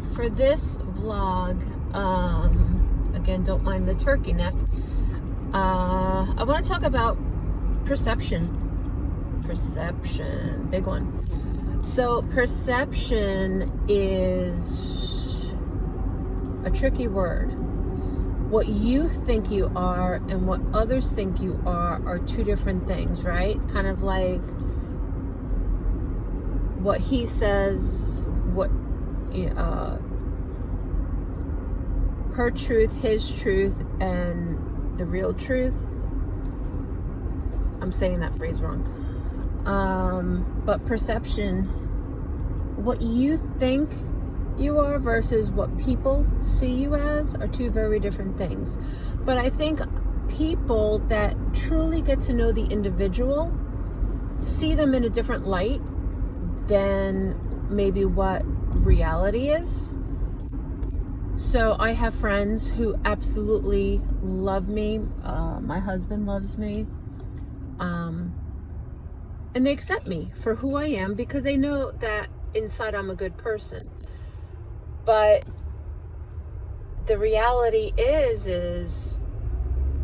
Well, for this vlog, again, don't mind the turkey neck. I want to talk about perception. Perception, big one. So perception is a tricky word. What you think you are and what others think you are two different things, right? Kind of like what he says, her truth, his truth, and the real truth. I'm saying that phrase wrong. But perception, what you think you are versus what people see you as are two very different things. But I think people that truly get to know the individual see them in a different light than maybe what reality is. So I have friends who absolutely love me. My husband loves me. And they accept me for who I am because they know that inside I'm a good person. But the reality is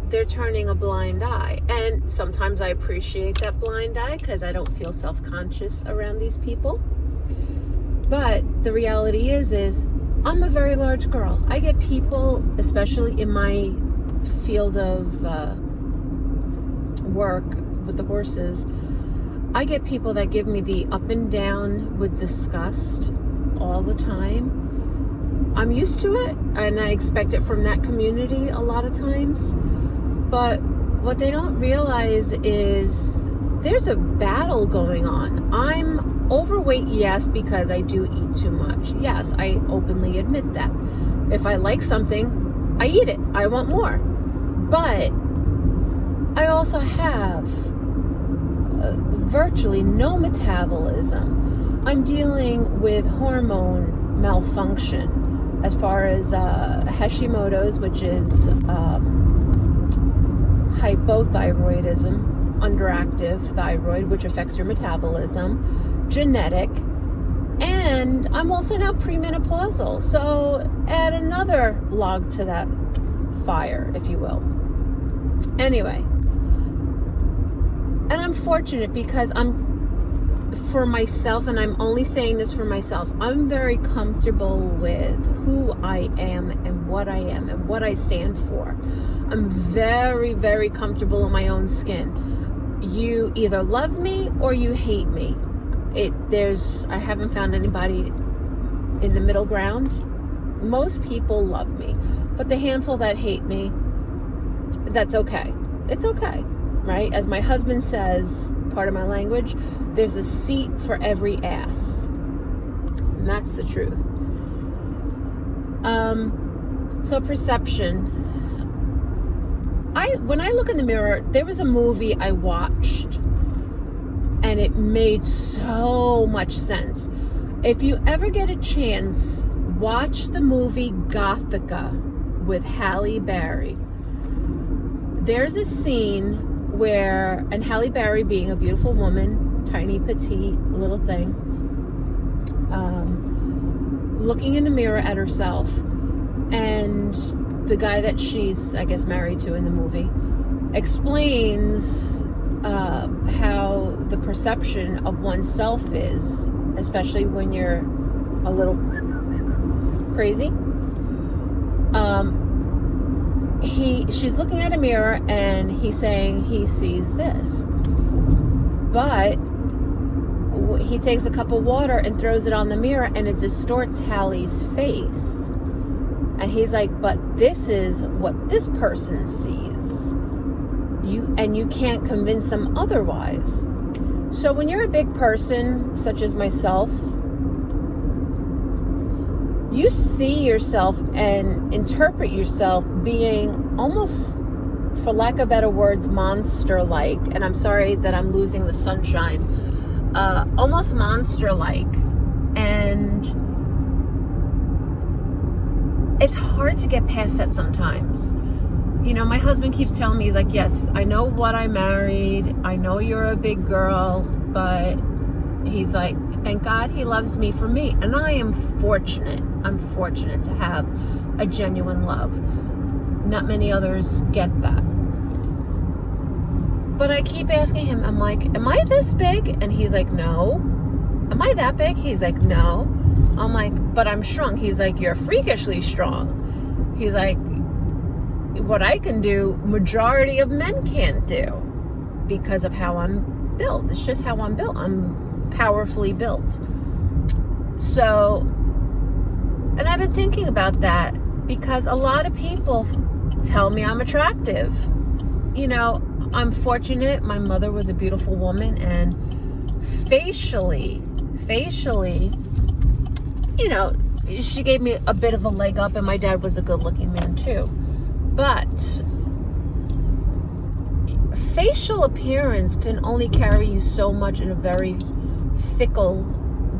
they're turning a blind eye. And sometimes I appreciate that blind eye because I don't feel self-conscious around these people. But the reality is I'm a very large girl. I get people, especially in my field of work with the horses, I get people that give me the up and down with disgust all the time. I'm used to it, and I expect it from that community a lot of times. But what they don't realize is there's a battle going on. I'm overweight, yes, because I do eat too much. Yes, I openly admit that. If I like something, I eat it. I want more. But I also have virtually no metabolism. I'm dealing with hormone malfunction as far as Hashimoto's, which is hypothyroidism, underactive thyroid, which affects your metabolism, genetic, and I'm also now premenopausal. So add another log to that fire, if you will. Anyway, and I'm fortunate because for myself, and I'm only saying this for myself, I'm very comfortable with who I am and what I am and what I stand for. I'm very, very comfortable in my own skin. You either love me or you hate me. I haven't found anybody in the middle ground. Most people love me, but the handful that hate me, that's okay. It's okay. Right? As my husband says, part of my language, there's a seat for every ass. And that's the truth. So perception. When I look in the mirror, there was a movie I watched and it made so much sense. If you ever get a chance, watch the movie Gothica with Halle Berry. There's a scene where, and Halle Berry being a beautiful woman, tiny, petite, little thing, looking in the mirror at herself, and the guy that she's, I guess, married to in the movie, explains how the perception of oneself is, especially when you're a little crazy. She's looking at a mirror and he's saying he sees this, but he takes a cup of water and throws it on the mirror and it distorts Hallie's face, and he's like, but this is what this person sees, you can't convince them otherwise. So when you're a big person such as myself, you see yourself and interpret yourself being almost, for lack of better words, monster-like. And I'm sorry that I'm losing the sunshine. Almost monster-like. And it's hard to get past that sometimes. You know, my husband keeps telling me, he's like, yes, I know what I married. I know you're a big girl, but he's like, Thank God he loves me for me. And I am fortunate. I'm fortunate to have a genuine love. Not many others get that. But I keep asking him, I'm like, am I this big? And he's like, no. Am I that big? He's like, no. I'm like, but I'm strong. He's like, you're freakishly strong. He's like, what I can do, majority of men can't do because of how I'm built. It's just how I'm built. I'm powerfully built. So, and I've been thinking about that because a lot of people tell me I'm attractive. You know, I'm fortunate. My mother was a beautiful woman, and facially, you know, she gave me a bit of a leg up, and my dad was a good-looking man too. But facial appearance can only carry you so much in a very fickle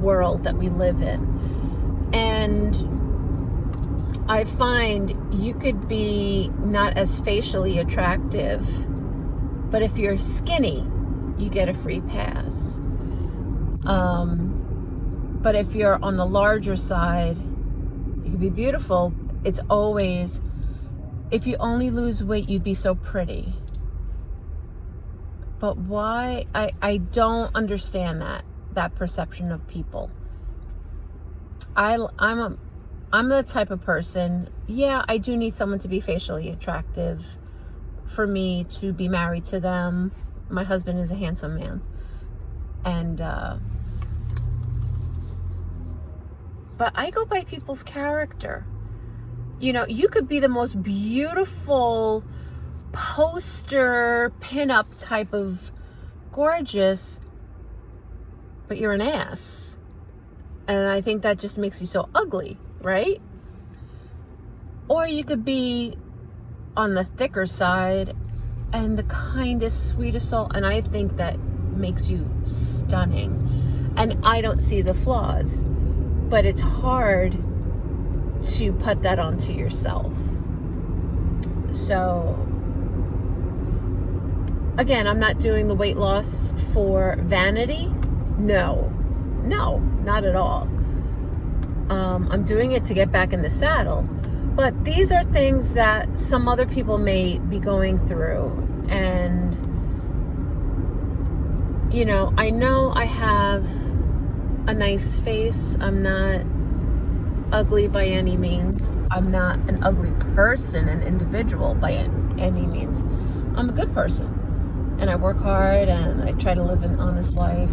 world that we live in. And I find you could be not as facially attractive, but if you're skinny, you get a free pass. But if you're on the larger side, you can be beautiful. It's always, if you only lose weight, you'd be so pretty. But why? I don't understand that perception of people. I'm the type of person, yeah, I do need someone to be facially attractive for me to be married to them. My husband is a handsome man. And, but I go by people's character. You know, you could be the most beautiful poster pinup type of gorgeous, but you're an ass. And I think that just makes you so ugly, right? Or you could be on the thicker side and the kindest, sweetest soul, and I think that makes you stunning. And I don't see the flaws, but it's hard to put that onto yourself. So again, I'm not doing the weight loss for vanity. No, not at all. I'm doing it to get back in the saddle. But these are things that some other people may be going through. And, you know I have a nice face. I'm not ugly by any means. I'm not an ugly person, an individual by any means. I'm a good person. And I work hard and I try to live an honest life.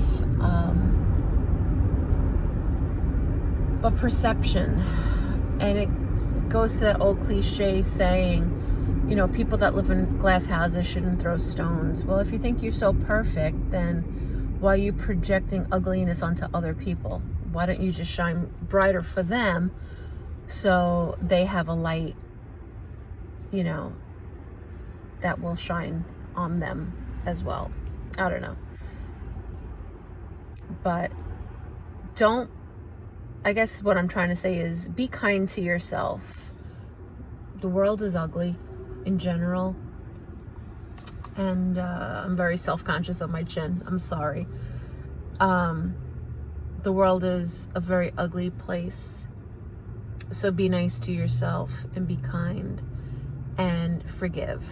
But perception, and it goes to that old cliche saying, you know, people that live in glass houses shouldn't throw stones. Well, if you think you're so perfect, then why are you projecting ugliness onto other people? Why don't you just shine brighter for them so they have a light, you know, that will shine on them as well? I don't know. But I guess what I'm trying to say is be kind to yourself. The world is ugly in general. And I'm very self-conscious of my chin. I'm sorry. The world is a very ugly place. So be nice to yourself and be kind and forgive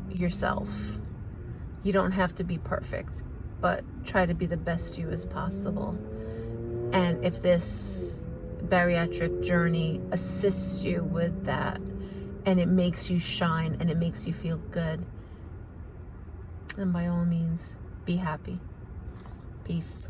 yourself. You don't have to be perfect, but try to be the best you as possible. And if this bariatric journey assists you with that, and it makes you shine and it makes you feel good, then by all means, be happy. Peace.